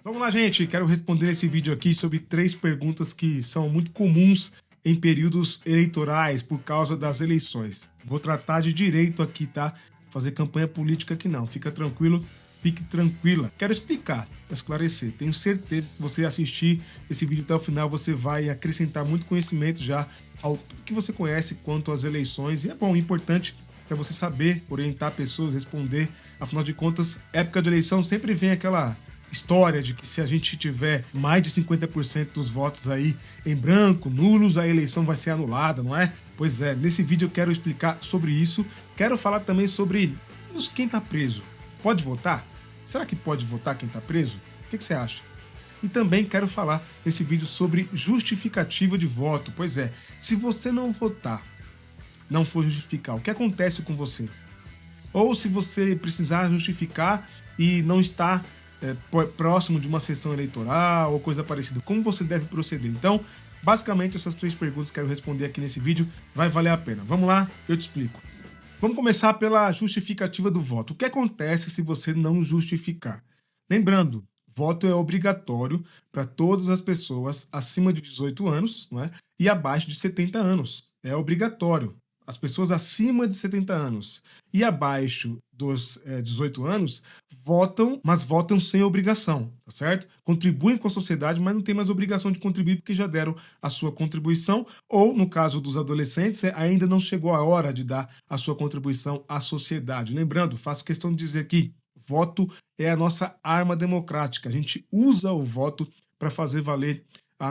Vamos lá, gente. Quero responder nesse vídeo aqui sobre 3 perguntas que são muito comuns em períodos eleitorais por causa das eleições. Vou tratar de direito aqui, tá? Fazer campanha política aqui não. Fica tranquilo, fique tranquila. Quero explicar, esclarecer. Tenho certeza que se você assistir esse vídeo até o final, você vai acrescentar muito conhecimento já ao tudo que você conhece quanto às eleições. E é bom, importante para você saber orientar pessoas, responder. Afinal de contas, época de eleição sempre vem aquela história de que se a gente tiver mais de 50% dos votos aí em branco, nulos, a eleição vai ser anulada, não é? Pois é, nesse vídeo eu quero explicar sobre isso. Quero falar também sobre quem tá preso. Pode votar? Será que pode votar quem tá preso? O que você acha? E também quero falar nesse vídeo sobre justificativa de voto. Pois é, se você não votar, não for justificar, o que acontece com você? Ou se você precisar justificar e não está próximo de uma sessão eleitoral ou coisa parecida, como você deve proceder? Então, basicamente essas 3 perguntas que quero responder aqui nesse vídeo, vai valer a pena. Vamos lá, eu te explico. Vamos começar pela justificativa do voto. O que acontece se você não justificar? Lembrando, voto é obrigatório para todas as pessoas acima de 18 anos, não é? E abaixo de 70 anos. É obrigatório. As pessoas acima de 70 anos e abaixo dos 18 anos votam, mas votam sem obrigação, tá certo? Contribuem com a sociedade, mas não tem mais obrigação de contribuir porque já deram a sua contribuição, ou no caso dos adolescentes, ainda não chegou a hora de dar a sua contribuição à sociedade. Lembrando, faço questão de dizer aqui, voto é a nossa arma democrática. A gente usa o voto para fazer valer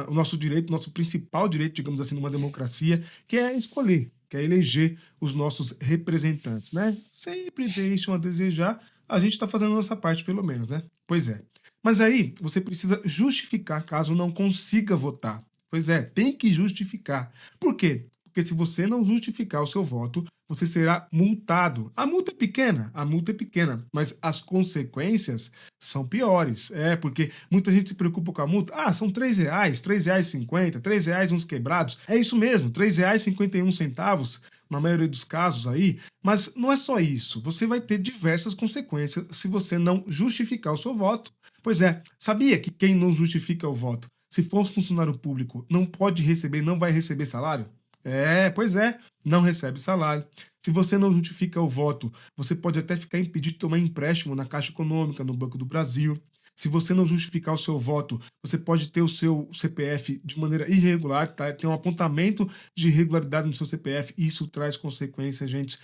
o nosso direito, nosso principal direito, digamos assim, numa democracia, que é escolher, que é eleger os nossos representantes, né? Sempre deixam a desejar, a gente está fazendo a nossa parte, pelo menos, né? Pois é. Mas aí, você precisa justificar caso não consiga votar. Pois é, tem que justificar. Por quê? Porque se você não justificar o seu voto, você será multado. A multa é pequena, mas as consequências são piores. É, porque muita gente se preocupa com a multa. Ah, são R$3, R$3,50, R$3 uns quebrados. É isso mesmo, R$3,51 na maioria dos casos aí. Mas não é só isso. Você vai ter diversas consequências se você não justificar o seu voto. Pois é, sabia que quem não justifica o voto, se for um funcionário público, não pode receber, não vai receber salário? Pois é, não recebe salário. Se você não justifica o voto, você pode até ficar impedido de tomar empréstimo na Caixa Econômica, no Banco do Brasil. Se você não justificar o seu voto, você pode ter o seu CPF de maneira irregular, tá? Tem um apontamento de irregularidade no seu CPF e isso traz consequências, gente.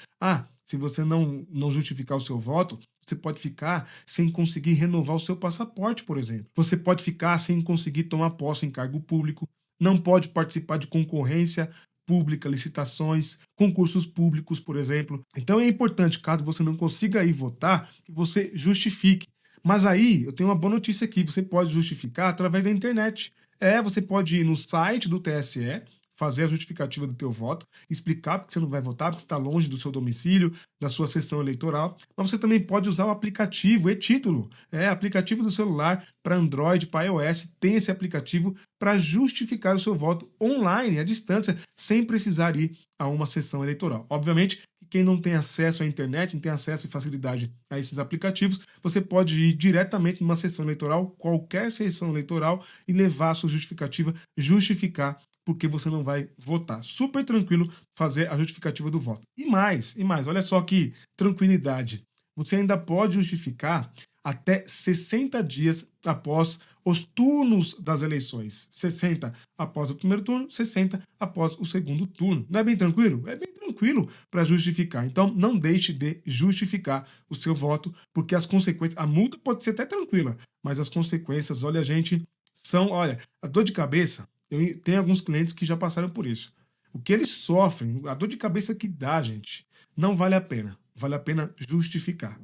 Se você não justificar o seu voto, você pode ficar sem conseguir renovar o seu passaporte, por exemplo. Você pode ficar sem conseguir tomar posse em cargo público, não pode participar de concorrência pública, licitações, concursos públicos, por exemplo. Então é importante, caso você não consiga ir votar, que você justifique. Mas aí, eu tenho uma boa notícia aqui, você pode justificar através da internet. Você pode ir no site do TSE, fazer a justificativa do teu voto, explicar porque você não vai votar, porque está longe do seu domicílio, da sua sessão eleitoral. Mas você também pode usar o aplicativo e-Título, aplicativo do celular para Android, para iOS, tem esse aplicativo para justificar o seu voto online, à distância, sem precisar ir a uma sessão eleitoral. Obviamente, quem não tem acesso à internet, não tem acesso e facilidade a esses aplicativos, você pode ir diretamente numa sessão eleitoral, qualquer sessão eleitoral, e levar a sua justificativa, justificar porque você não vai votar. Super tranquilo fazer a justificativa do voto. E mais, olha só que tranquilidade. Você ainda pode justificar até 60 dias após os turnos das eleições. 60 após o primeiro turno, 60 após o segundo turno. Não é bem tranquilo? É bem tranquilo para justificar. Então, não deixe de justificar o seu voto, porque as consequências... A multa pode ser até tranquila, mas as consequências, olha, gente, são... Olha, a dor de cabeça... Eu tenho alguns clientes que já passaram por isso. O que eles sofrem, a dor de cabeça que dá, gente, não vale a pena. Vale a pena justificar.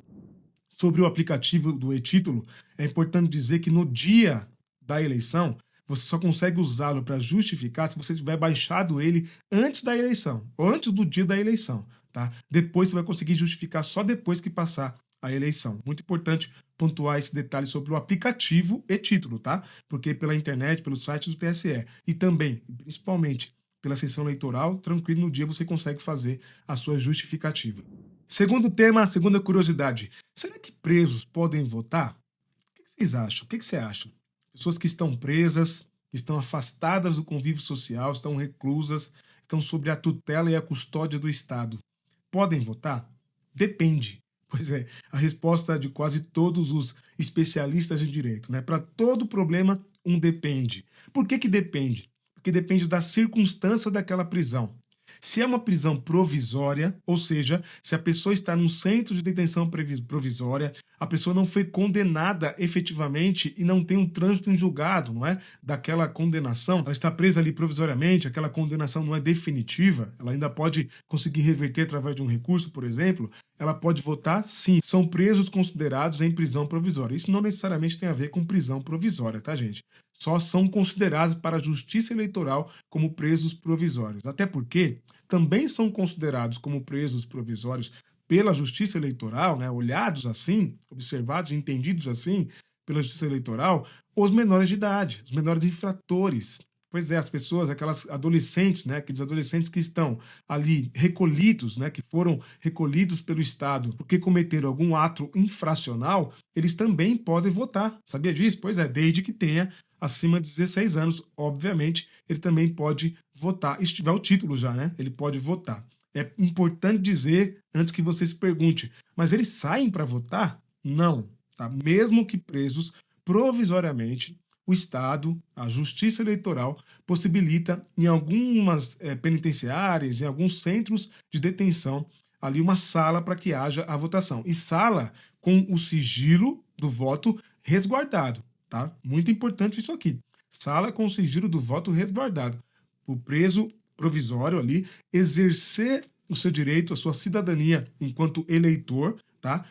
Sobre o aplicativo do e-Título, é importante dizer que no dia da eleição, você só consegue usá-lo para justificar se você tiver baixado ele antes da eleição, ou antes do dia da eleição, tá? Depois você vai conseguir justificar só depois que passar a eleição. Muito importante pontuar esse detalhe sobre o aplicativo e-Título, tá? Porque pela internet, pelo site do TSE e também, principalmente, pela sessão eleitoral, tranquilo, no dia você consegue fazer a sua justificativa. Segundo tema, segunda curiosidade. Será que presos podem votar? O que vocês acham? O que você acha? Pessoas que estão presas, que estão afastadas do convívio social, estão reclusas, estão sob a tutela e a custódia do Estado. Podem votar? Depende. Pois é, a resposta de quase todos os especialistas em direito, né? Para todo problema, um depende. Por que depende? Porque depende da circunstância daquela prisão. Se é uma prisão provisória, ou seja, se a pessoa está num centro de detenção provisória, a pessoa não foi condenada efetivamente e não tem um trânsito em julgado, não é? Daquela condenação, ela está presa ali provisoriamente, aquela condenação não é definitiva, ela ainda pode conseguir reverter através de um recurso, por exemplo, ela pode votar sim. São presos considerados em prisão provisória. Isso não necessariamente tem a ver com prisão provisória, tá, gente? Só são considerados para a Justiça Eleitoral como presos provisórios. Até porque também são considerados como presos provisórios pela Justiça Eleitoral, né, olhados assim, observados, entendidos assim pela Justiça Eleitoral, os menores de idade, os menores infratores. Pois é, as pessoas, aquelas adolescentes, né, aqueles adolescentes que estão ali recolhidos, né, que foram recolhidos pelo Estado porque cometeram algum ato infracional, eles também podem votar. Sabia disso? Pois é, desde que tenha acima de 16 anos, obviamente, ele também pode votar. E se tiver o título já, né, ele pode votar. É importante dizer, antes que você se pergunte, mas eles saem para votar? Não, tá? Mesmo que presos provisoriamente, o Estado, a Justiça Eleitoral, possibilita em algumas penitenciárias, em alguns centros de detenção, ali uma sala para que haja a votação. E sala com o sigilo do voto resguardado, tá? Muito importante isso aqui. Sala com o sigilo do voto resguardado. O preso provisório ali exercer o seu direito, a sua cidadania enquanto eleitor, tá?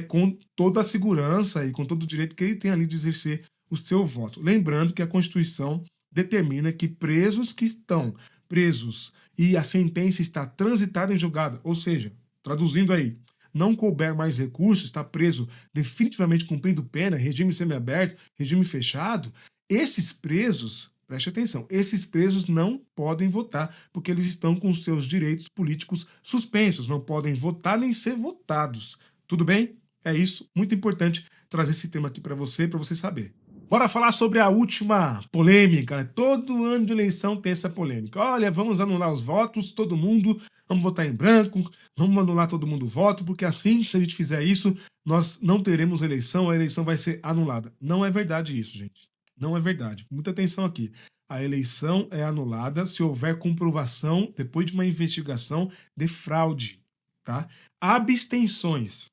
Com toda a segurança e com todo o direito que ele tem ali de exercer o seu voto. Lembrando que a Constituição determina que presos que estão presos e a sentença está transitada em julgado, ou seja, traduzindo aí, não couber mais recurso, está preso definitivamente cumprindo pena, regime semiaberto, regime fechado, esses presos, preste atenção, esses presos não podem votar porque eles estão com seus direitos políticos suspensos, não podem votar nem ser votados. Tudo bem? É isso, muito importante trazer esse tema aqui para você saber. Bora falar sobre a última polêmica, né? Todo ano de eleição tem essa polêmica. Olha, vamos anular os votos, todo mundo, vamos votar em branco, vamos anular todo mundo o voto, porque assim, se a gente fizer isso, nós não teremos eleição, a eleição vai ser anulada. Não é verdade isso, gente. Não é verdade. Muita atenção aqui. A eleição é anulada se houver comprovação, depois de uma investigação, de fraude, tá? Abstenções,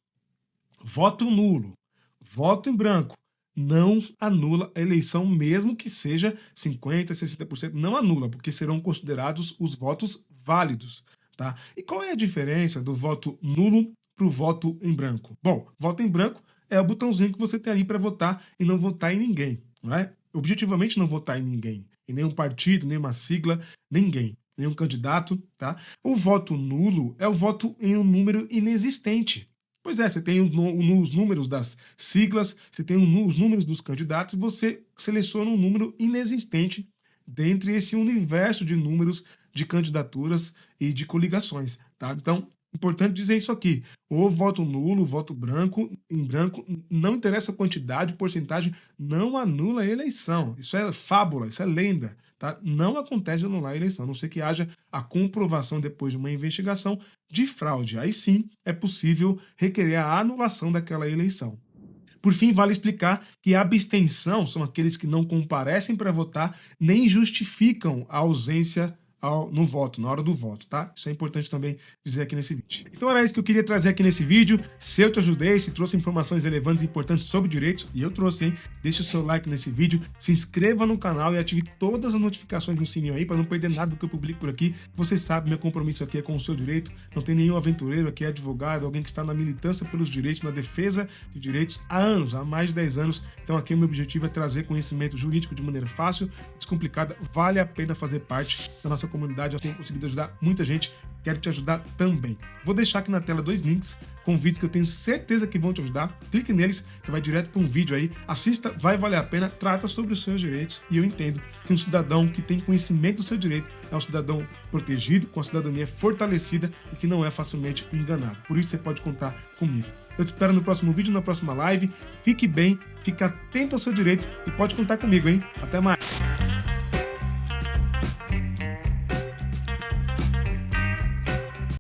voto nulo, voto em branco, não anula a eleição, mesmo que seja 50%, 60%, não anula, porque serão considerados os votos válidos, tá? E qual é a diferença do voto nulo para o voto em branco? Bom, voto em branco é o botãozinho que você tem ali para votar e não votar em ninguém, não é? Objetivamente não votar em ninguém, em nenhum partido, nenhuma sigla, ninguém, nenhum candidato, tá? O voto nulo é o voto em um número inexistente. Pois é, você tem os números das siglas, você tem os números dos candidatos e você seleciona um número inexistente dentre esse universo de números de candidaturas e de coligações, tá? Então, importante dizer isso aqui. O voto nulo, o voto branco, em branco, não interessa a quantidade, porcentagem, não anula a eleição. Isso é fábula, isso é lenda. Tá? Não acontece de anular a eleição, a não ser que haja a comprovação depois de uma investigação de fraude. Aí sim é possível requerer a anulação daquela eleição. Por fim, vale explicar que a abstenção são aqueles que não comparecem para votar nem justificam a ausência no voto, na hora do voto, tá? Isso é importante também dizer aqui nesse vídeo. Então era isso que eu queria trazer aqui nesse vídeo. Se eu te ajudei, se trouxe informações relevantes e importantes sobre direitos, e eu trouxe, hein? Deixa o seu like nesse vídeo, se inscreva no canal e ative todas as notificações no sininho aí para não perder nada do que eu publico por aqui. Você sabe, meu compromisso aqui é com o seu direito. Não tem nenhum aventureiro aqui, advogado, alguém que está na militância pelos direitos, na defesa de direitos há anos, há mais de 10 anos. Então aqui o meu objetivo é trazer conhecimento jurídico de maneira fácil, descomplicada. Vale a pena fazer parte da nossa comunidade, eu tenho conseguido ajudar muita gente, quero te ajudar também. Vou deixar aqui na tela 2 links com vídeos que eu tenho certeza que vão te ajudar. Clique neles, você vai direto para um vídeo aí, assista, vai valer a pena, trata sobre os seus direitos e eu entendo que um cidadão que tem conhecimento do seu direito é um cidadão protegido, com a cidadania fortalecida e que não é facilmente enganado. Por isso você pode contar comigo. Eu te espero no próximo vídeo, na próxima live. Fique bem, fique atento ao seu direito e pode contar comigo, hein? Até mais!